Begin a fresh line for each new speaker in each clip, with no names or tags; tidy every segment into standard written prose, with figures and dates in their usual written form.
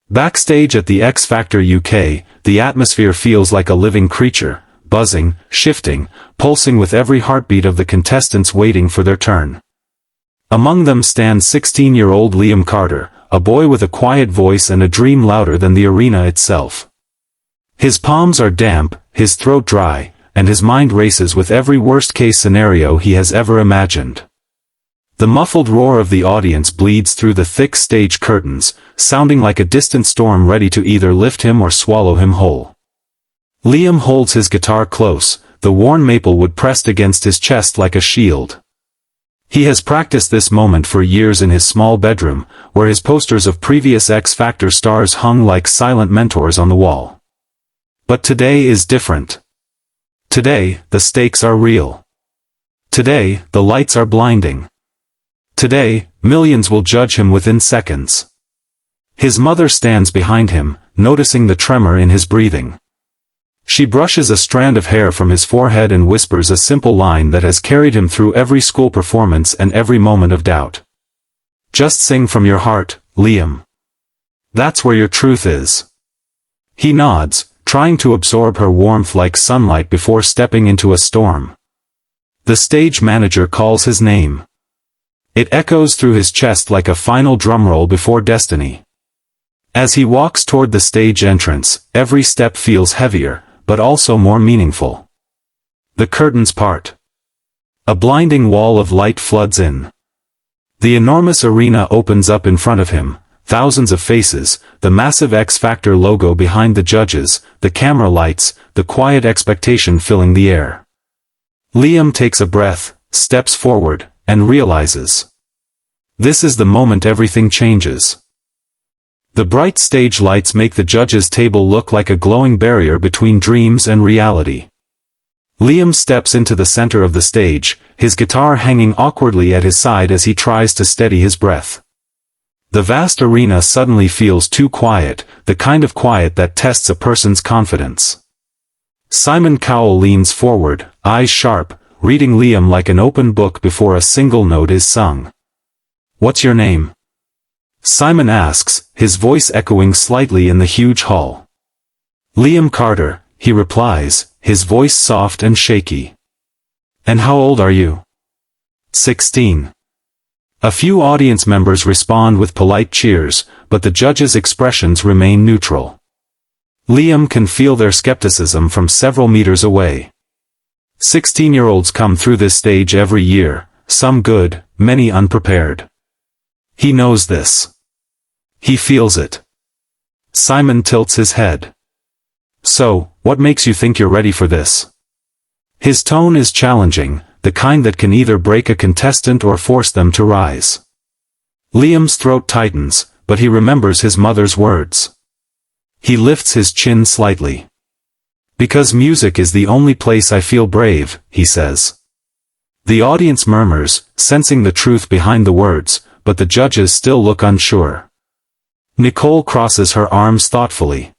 Backstage at the X Factor UK, the atmosphere feels like a living creature, buzzing, shifting, pulsing with every heartbeat of the contestants waiting for their turn. Among them stands 16-year-old Liam Carter, a boy with a quiet voice and a dream louder than the arena itself. His palms are damp, his throat dry, and his mind races with every worst-case scenario he has ever imagined. The muffled roar of the audience bleeds through the thick stage curtains, sounding like a distant storm ready to either lift him or swallow him whole. Liam holds his guitar close, the worn maple wood pressed against his chest like a shield. He has practiced this moment for years in his small bedroom, where his posters of previous X Factor stars hung like silent mentors on the wall. But today is different. Today, the stakes are real. Today, the lights are blinding. Today, millions will judge him within seconds. His mother stands behind him, noticing the tremor in his breathing. She brushes a strand of hair from his forehead and whispers a simple line that has carried him through every school performance and every moment of doubt. Just sing from your heart, Liam. That's where your truth is. He nods, trying to absorb her warmth like sunlight before stepping into a storm. The stage manager calls his name. It echoes through his chest like a final drumroll before destiny. As he walks toward the stage entrance, every step feels heavier, but also more meaningful. The curtains part. A blinding wall of light floods in. The enormous arena opens up in front of him, thousands of faces, the massive X Factor logo behind the judges, the camera lights, the quiet expectation filling the air. Liam takes a breath, steps forward, and realizes. This is the moment everything changes. The bright stage lights make the judges' table look like a glowing barrier between dreams and reality. Liam steps into the center of the stage, his guitar hanging awkwardly at his side as he tries to steady his breath. The vast arena suddenly feels too quiet, the kind of quiet that tests a person's confidence. Simon Cowell leans forward, eyes sharp, reading Liam like an open book before a single note is sung. "What's your name?" Simon asks, his voice echoing slightly in the huge hall. "Liam Carter," he replies, his voice soft and shaky. "And how old are you?" 16. A few audience members respond with polite cheers, but the judges' expressions remain neutral. Liam can feel their skepticism from several meters away. 16-year-olds come through this stage every year, some good, many unprepared. He knows this. He feels it. Simon tilts his head. "So, what makes you think you're ready for this?" His tone is challenging, the kind that can either break a contestant or force them to rise. Liam's throat tightens, but he remembers his mother's words. He lifts his chin slightly. "Because music is the only place I feel brave," he says. The audience murmurs, sensing the truth behind the words, but the judges still look unsure. Nicole crosses her arms thoughtfully.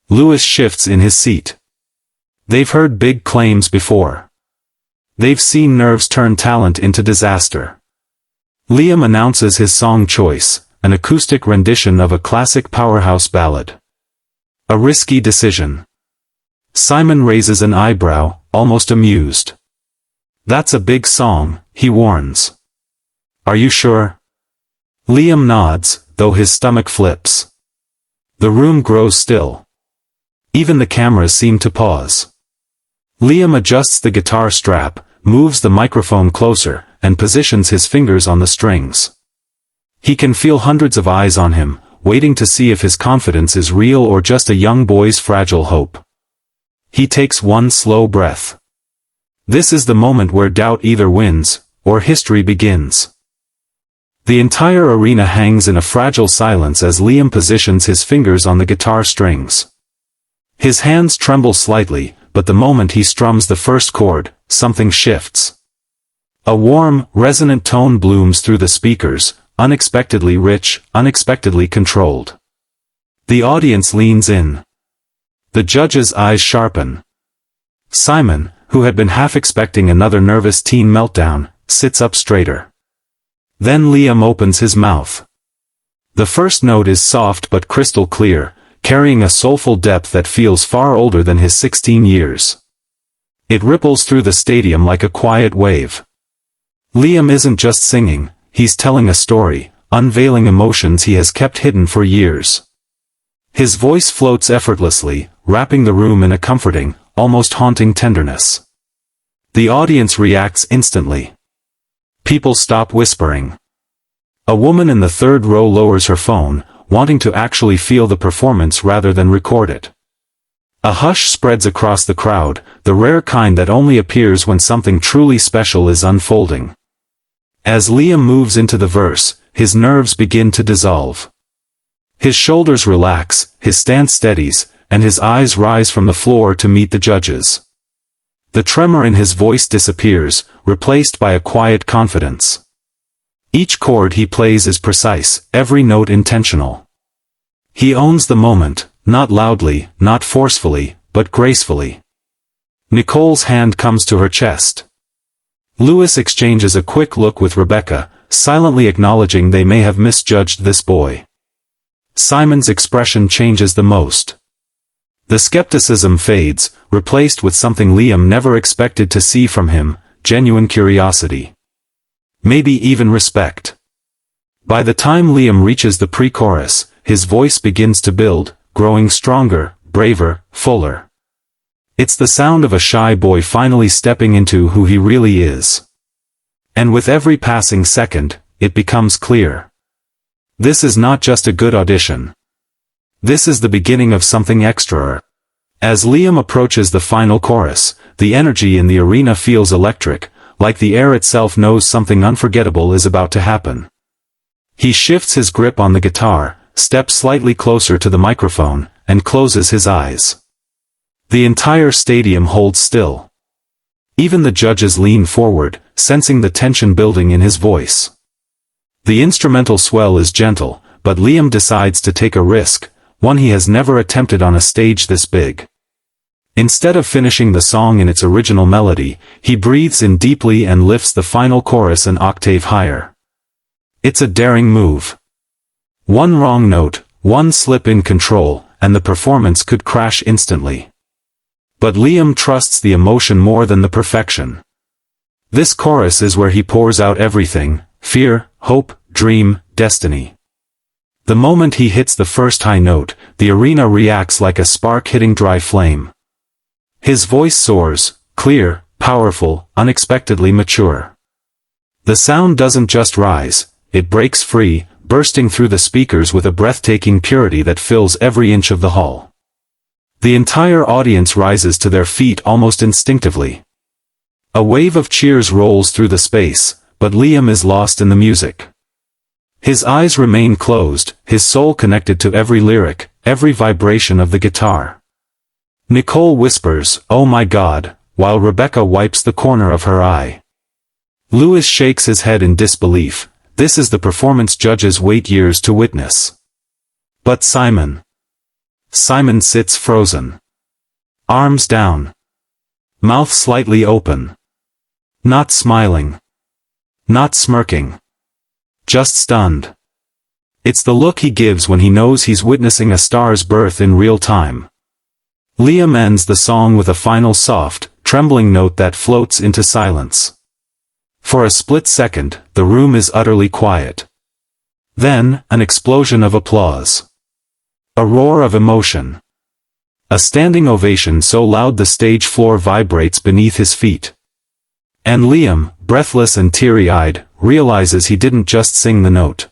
Lewis shifts in his seat. They've heard big claims before. They've seen nerves turn talent into disaster. Liam announces his song choice, an acoustic rendition of a classic powerhouse ballad. A risky decision. Simon raises an eyebrow, almost amused. "That's a big song," he warns. "Are you sure?" Liam nods, though his stomach flips. The room grows still. Even the cameras seem to pause. Liam adjusts the guitar strap, moves the microphone closer, and positions his fingers on the strings. He can feel hundreds of eyes on him, waiting to see if his confidence is real or just a young boy's fragile hope. He takes one slow breath. This is the moment where doubt either wins, or history begins. The entire arena hangs in a fragile silence as Liam positions his fingers on the guitar strings. His hands tremble slightly, but the moment he strums the first chord, something shifts. A warm, resonant tone blooms through the speakers, unexpectedly rich, unexpectedly controlled. The audience leans in. The judges' eyes sharpen. Simon, who had been half expecting another nervous teen meltdown, sits up straighter. Then Liam opens his mouth. The first note is soft but crystal clear, carrying a soulful depth that feels far older than his 16 years. It ripples through the stadium like a quiet wave. Liam isn't just singing, he's telling a story, unveiling emotions he has kept hidden for years. His voice floats effortlessly, wrapping the room in a comforting, almost haunting tenderness. The audience reacts instantly. People stop whispering. A woman in the third row lowers her phone, wanting to actually feel the performance rather than record it. A hush spreads across the crowd, the rare kind that only appears when something truly special is unfolding. As Liam moves into the verse, his nerves begin to dissolve. His shoulders relax, his stance steadies, and his eyes rise from the floor to meet the judges. The tremor in his voice disappears, replaced by a quiet confidence. Each chord he plays is precise, every note intentional. He owns the moment, not loudly, not forcefully, but gracefully. Nicole's hand comes to her chest. Lewis exchanges a quick look with Rebecca, silently acknowledging they may have misjudged this boy. Simon's expression changes the most. The skepticism fades, replaced with something Liam never expected to see from him, genuine curiosity. Maybe even respect. By the time Liam reaches the pre-chorus, his voice begins to build, growing stronger, braver, fuller. It's the sound of a shy boy finally stepping into who he really is. And with every passing second, it becomes clear. This is not just a good audition. This is the beginning of something extra. As Liam approaches the final chorus, the energy in the arena feels electric, like the air itself knows something unforgettable is about to happen. He shifts his grip on the guitar, steps slightly closer to the microphone, and closes his eyes. The entire stadium holds still. Even the judges lean forward, sensing the tension building in his voice. The instrumental swell is gentle, but Liam decides to take a risk, one he has never attempted on a stage this big. Instead of finishing the song in its original melody, he breathes in deeply and lifts the final chorus an octave higher. It's a daring move. One wrong note, one slip in control, and the performance could crash instantly. But Liam trusts the emotion more than the perfection. This chorus is where he pours out everything: fear, hope, dream, destiny. The moment he hits the first high note, the arena reacts like a spark hitting dry flame. His voice soars, clear, powerful, unexpectedly mature. The sound doesn't just rise, it breaks free, bursting through the speakers with a breathtaking purity that fills every inch of the hall. The entire audience rises to their feet almost instinctively. A wave of cheers rolls through the space, but Liam is lost in the music. His eyes remain closed, his soul connected to every lyric, every vibration of the guitar. Nicole whispers, "Oh my God," while Rebecca wipes the corner of her eye. Lewis shakes his head in disbelief. This is the performance judges wait years to witness. But Simon sits frozen. Arms down. Mouth slightly open. Not smiling. Not smirking. Just stunned. It's the look he gives when he knows he's witnessing a star's birth in real time. Liam ends the song with a final soft, trembling note that floats into silence. For a split second, the room is utterly quiet. Then, an explosion of applause. A roar of emotion. A standing ovation so loud the stage floor vibrates beneath his feet. And Liam, breathless and teary-eyed, realizes he didn't just sing the note.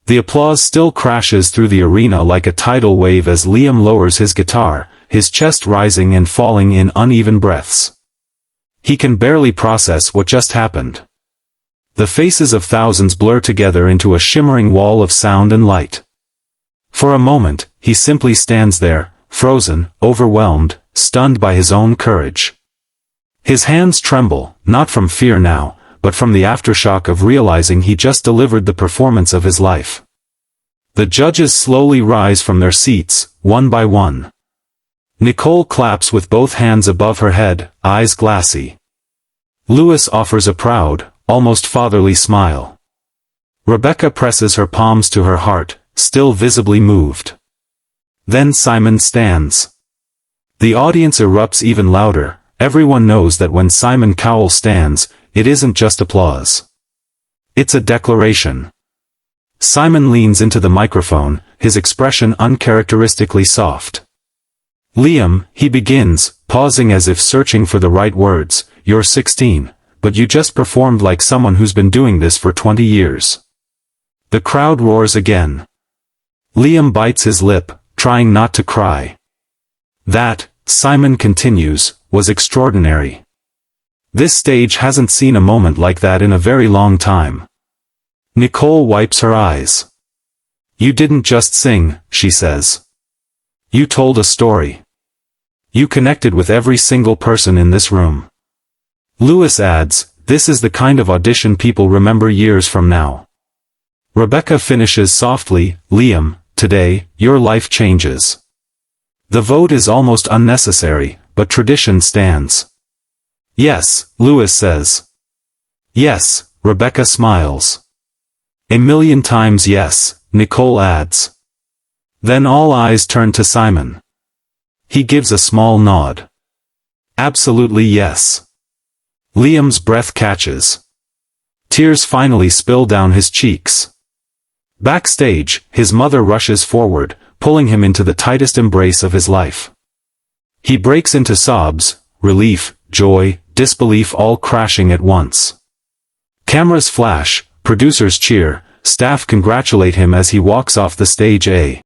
The applause still crashes through the arena like a tidal wave as Liam lowers his guitar, his chest rising and falling in uneven breaths. He can barely process what just happened. The faces of thousands blur together into a shimmering wall of sound and light. For a moment, he simply stands there, frozen, overwhelmed, stunned by his own courage. His hands tremble, not from fear now, but from the aftershock of realizing he just delivered the performance of his life. The judges slowly rise from their seats, one by one. Nicole claps with both hands above her head, eyes glassy. Lewis offers a proud, almost fatherly smile. Rebecca presses her palms to her heart, still visibly moved. Then Simon stands. The audience erupts even louder. Everyone knows that when Simon Cowell stands, it isn't just applause. It's a declaration. Simon leans into the microphone, his expression uncharacteristically soft. "Liam," he begins, pausing as if searching for the right words, "you're 16, but you just performed like someone who's been doing this for 20 years. The crowd roars again. Liam bites his lip, trying not to cry. "That," Simon continues, "was extraordinary. This stage hasn't seen a moment like that in a very long time." Nicole wipes her eyes. "You didn't just sing," she says. "You told a story. You connected with every single person in this room." Lewis adds, "This is the kind of audition people remember years from now." Rebecca finishes softly, "Liam, today, your life changes." The vote is almost unnecessary, but tradition stands. "Yes," Lewis says. "Yes," Rebecca smiles. "A million times yes," Nicole adds. Then all eyes turn to Simon. He gives a small nod. "Absolutely yes." Liam's breath catches. Tears finally spill down his cheeks. Backstage, his mother rushes forward, pulling him into the tightest embrace of his life. He breaks into sobs, relief, joy, disbelief all crashing at once. Cameras flash, producers cheer, staff congratulate him as he walks off the stage.